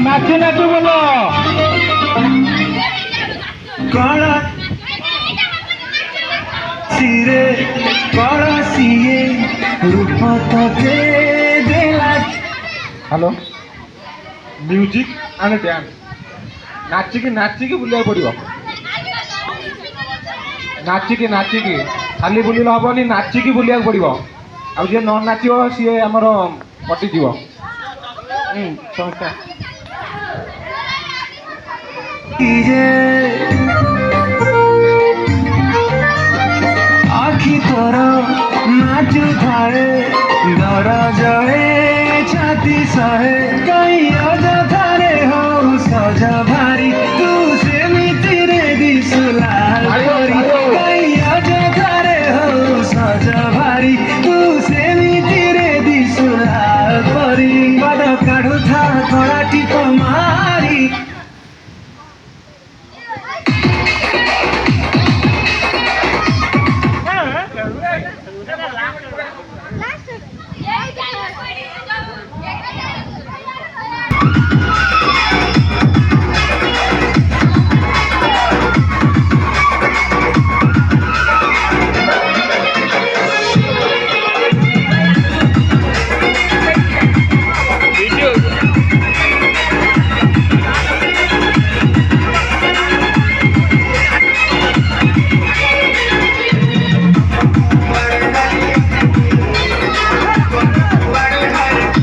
নাচি নাচি বলো কড়া সিরে কড়া সিয়ে রূপ তোকে দেলা। হ্যালো ମ୍ୟୁଜିକ୍ ଆଣ୍ଡ ଡ୍ୟାନ୍ସ ନାଚିକି ବୁଲିବାକୁ ପଡ଼ିବ। ନାଚିକି ଖାଲି ବୁଲିଲେ ହବନି, ନାଚିକି ବୁଲିବାକୁ ପଡ଼ିବ। ଆଉ ଯିଏ ନ ନାଚିବ ସିଏ ଆମର କଟିଯିବ। ସଂସ୍ଥା আখি তোর নাচু থায়ে দরজয়ে ছাতি সহে কাইয়া